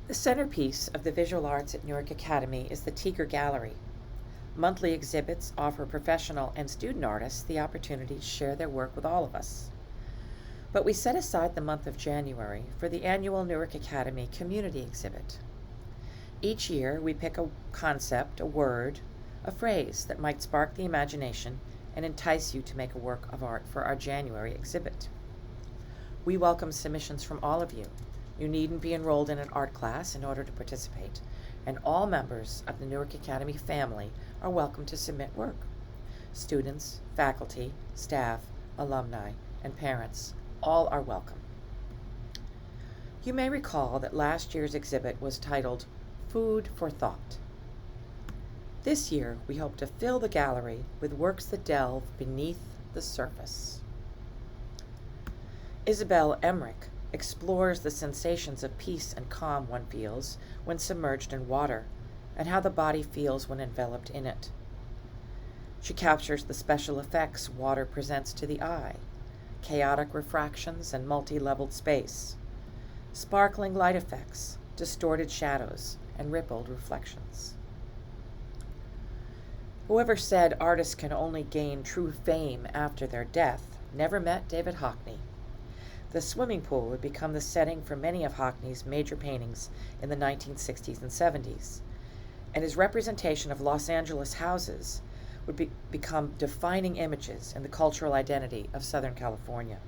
The centerpiece of the visual arts at Newark Academy is the Teeger Gallery. Monthly exhibits offer professional and student artists the opportunity to share their work with all of us. But we set aside the month of January for the annual Newark Academy Community Exhibit. Each year, we pick a concept, a word, a phrase that might spark the imagination and entice you to make a work of art for our January exhibit. We welcome submissions from all of you. You needn't be enrolled in an art class in order to participate, and all members of the Newark Academy family are welcome to submit work. Students, faculty, staff, alumni, and parents all are welcome. You may recall that last year's exhibit was titled Food for Thought. This year, we hope to fill the gallery with works that delve beneath the surface. Isabel Emmerich explores the sensations of peace and calm one feels when submerged in water, and how the body feels when enveloped in it. She captures the special effects water presents to the eye, chaotic refractions and multi-leveled space, sparkling light effects, distorted shadows, and rippled reflections. Whoever said artists can only gain true fame after their death never met David Hockney. The swimming pool would become the setting for many of Hockney's major paintings in the 1960s and 70s, and his representation of Los Angeles houses would become defining images in the cultural identity of Southern California.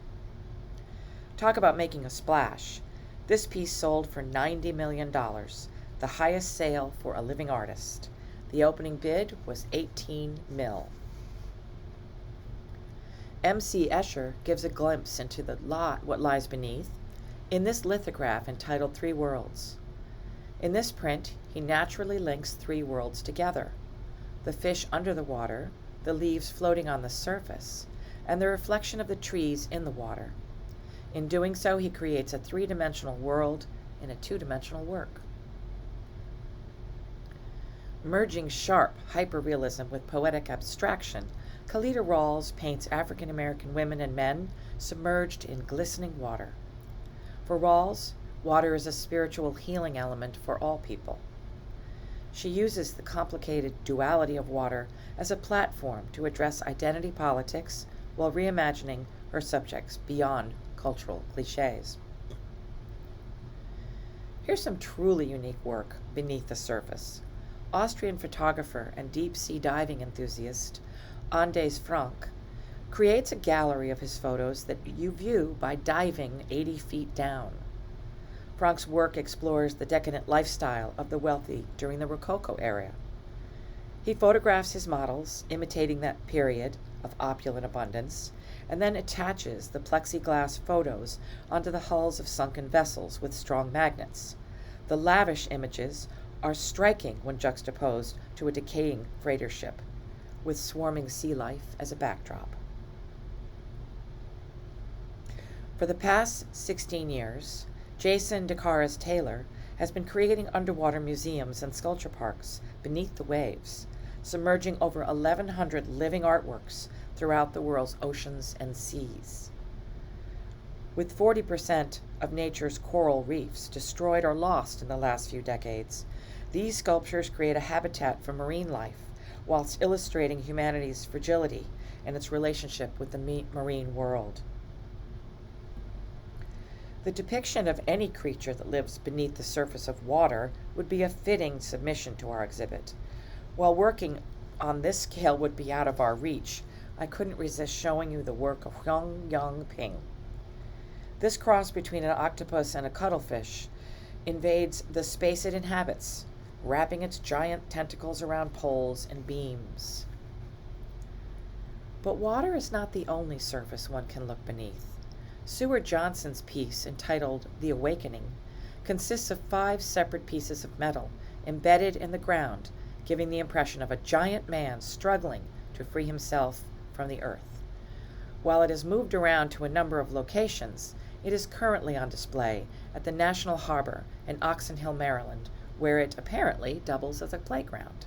Talk about making a splash. This piece sold for $90 million, the highest sale for a living artist. The opening bid was $18 million. M.C. Escher gives a glimpse into what lies beneath in this lithograph entitled Three Worlds. In this print, he naturally links three worlds together: the fish under the water, the leaves floating on the surface, and the reflection of the trees in the water. In doing so, he creates a three-dimensional world in a two-dimensional work. Merging sharp hyperrealism with poetic abstraction, Kalita Rawls paints African American women and men submerged in glistening water. For Rawls, water is a spiritual healing element for all people. She uses the complicated duality of water as a platform to address identity politics while reimagining her subjects beyond cultural cliches. Here's some truly unique work beneath the surface. Austrian photographer and deep-sea diving enthusiast Anders Frank creates a gallery of his photos that you view by diving 80 feet down. Frank's work explores the decadent lifestyle of the wealthy during the Rococo era. He photographs his models, imitating that period of opulent abundance, and then attaches the plexiglass photos onto the hulls of sunken vessels with strong magnets. The lavish images are striking when juxtaposed to a decaying freighter ship, with swarming sea life as a backdrop. For the past 16 years, Jason DeCaras Taylor has been creating underwater museums and sculpture parks beneath the waves, submerging over 1,100 living artworks throughout the world's oceans and seas. With 40% of nature's coral reefs destroyed or lost in the last few decades, these sculptures create a habitat for marine life, whilst illustrating humanity's fragility and its relationship with the marine world. The depiction of any creature that lives beneath the surface of water would be a fitting submission to our exhibit. While working on this scale would be out of our reach, I couldn't resist showing you the work of Huang Yang Ping. This cross between an octopus and a cuttlefish invades the space it inhabits, wrapping its giant tentacles around poles and beams. But water is not the only surface one can look beneath. Seward Johnson's piece, entitled The Awakening, consists of 5 separate pieces of metal embedded in the ground, giving the impression of a giant man struggling to free himself from the earth. While it has moved around to a number of locations, it is currently on display at the National Harbor in Oxon Hill, Maryland, where it apparently doubles as a playground.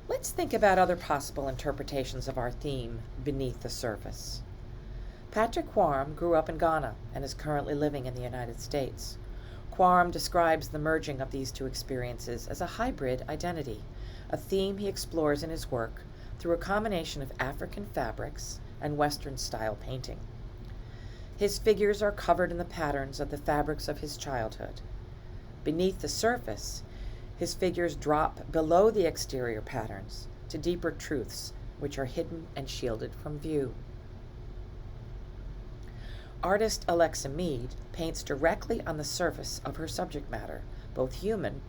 Let's think about other possible interpretations of our theme, beneath the surface. Patrick Quarm grew up in Ghana and is currently living in the United States. Quorum describes the merging of these two experiences as a hybrid identity, a theme he explores in his work through a combination of African fabrics and Western-style painting. His figures are covered in the patterns of the fabrics of his childhood. Beneath the surface, his figures drop below the exterior patterns to deeper truths which are hidden and shielded from view. Artist Alexa Mead paints directly on the surface of her subject matter, both human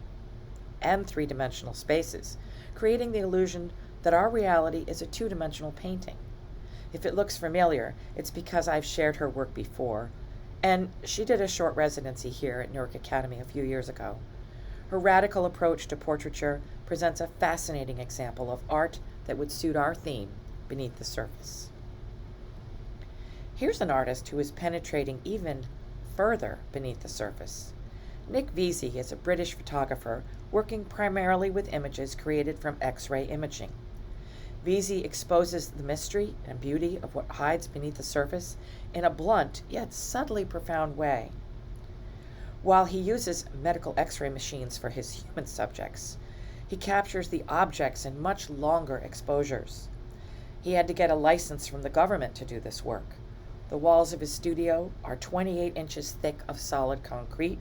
and three-dimensional spaces, creating the illusion that our reality is a two-dimensional painting. If it looks familiar, it's because I've shared her work before, and she did a short residency here at Newark Academy a few years ago. Her radical approach to portraiture presents a fascinating example of art that would suit our theme, beneath the surface. Here's an artist who is penetrating even further beneath the surface. Nick Vesey is a British photographer working primarily with images created from X-ray imaging. Vesey exposes the mystery and beauty of what hides beneath the surface in a blunt yet subtly profound way. While he uses medical X-ray machines for his human subjects, he captures the objects in much longer exposures. He had to get a license from the government to do this work. The walls of his studio are 28 inches thick of solid concrete,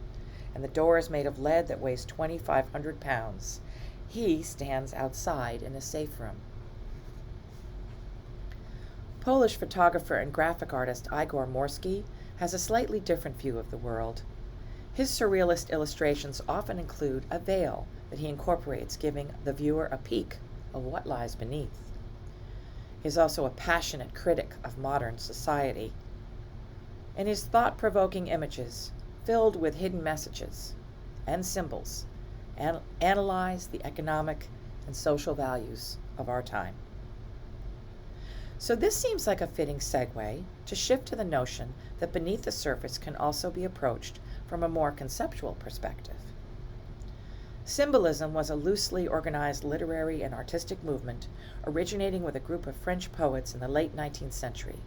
and the door is made of lead that weighs 2,500 pounds. He stands outside in a safe room. Polish photographer and graphic artist Igor Morski has a slightly different view of the world. His surrealist illustrations often include a veil that he incorporates, giving the viewer a peek of what lies beneath. He is also a passionate critic of modern society. In his thought-provoking images, filled with hidden messages and symbols, analyze the economic and social values of our time. So this seems like a fitting segue to shift to the notion that beneath the surface can also be approached from a more conceptual perspective. Symbolism was a loosely organized literary and artistic movement originating with a group of French poets in the late 19th century.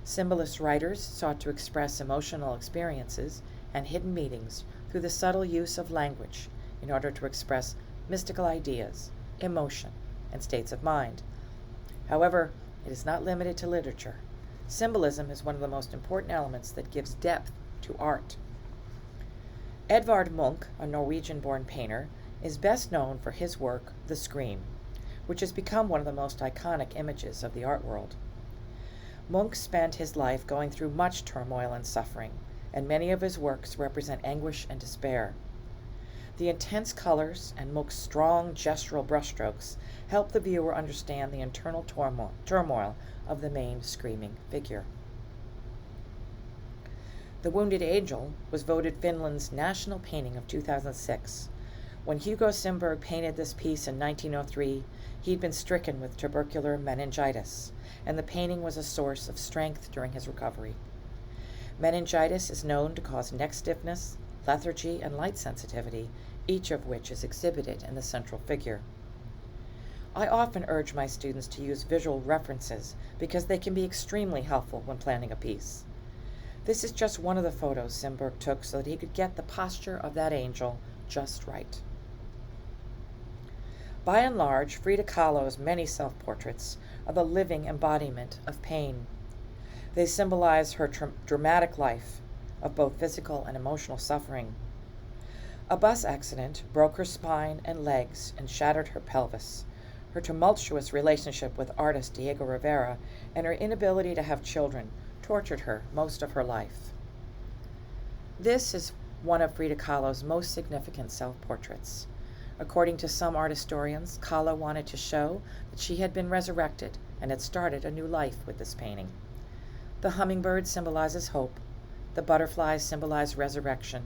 Symbolist writers sought to express emotional experiences and hidden meanings through the subtle use of language in order to express mystical ideas, emotion, and states of mind. However, it is not limited to literature. Symbolism is one of the most important elements that gives depth to art. Edvard Munch, a Norwegian-born painter, is best known for his work, The Scream, which has become one of the most iconic images of the art world. Munch spent his life going through much turmoil and suffering, and many of his works represent anguish and despair. The intense colors and Munch's strong gestural brushstrokes help the viewer understand the internal turmoil of the main screaming figure. The Wounded Angel was voted Finland's national painting of 2006. When Hugo Simberg painted this piece in 1903, he'd been stricken with tubercular meningitis, and the painting was a source of strength during his recovery. Meningitis is known to cause neck stiffness, lethargy, and light sensitivity, each of which is exhibited in the central figure. I often urge my students to use visual references because they can be extremely helpful when planning a piece. This is just one of the photos Simberg took so that he could get the posture of that angel just right. By and large, Frida Kahlo's many self-portraits are the living embodiment of pain. They symbolize her dramatic life of both physical and emotional suffering. A bus accident broke her spine and legs and shattered her pelvis. Her tumultuous relationship with artist Diego Rivera and her inability to have children tortured her most of her life. This is one of Frida Kahlo's most significant self-portraits. According to some art historians, Kahlo wanted to show that she had been resurrected and had started a new life with this painting. The hummingbird symbolizes hope, the butterflies symbolize resurrection,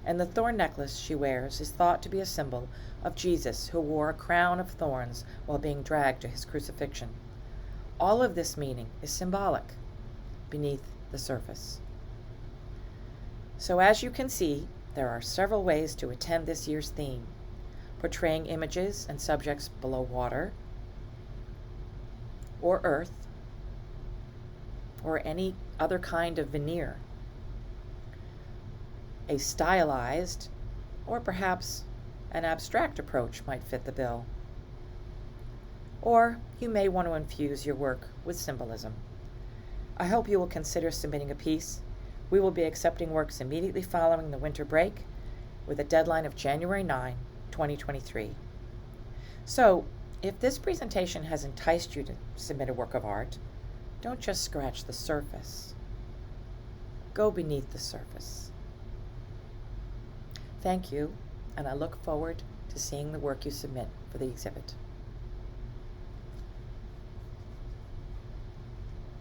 and the thorn necklace she wears is thought to be a symbol of Jesus, who wore a crown of thorns while being dragged to his crucifixion. All of this meaning is symbolic beneath the surface. So as you can see, there are several ways to attend this year's theme: portraying images and subjects below water, or earth, or any other kind of veneer. A stylized, or perhaps an abstract approach might fit the bill. Or you may want to infuse your work with symbolism. I hope you will consider submitting a piece. We will be accepting works immediately following the winter break, with a deadline of January 9, 2023. So, if this presentation has enticed you to submit a work of art, don't just scratch the surface. Go beneath the surface. Thank you, and I look forward to seeing the work you submit for the exhibit.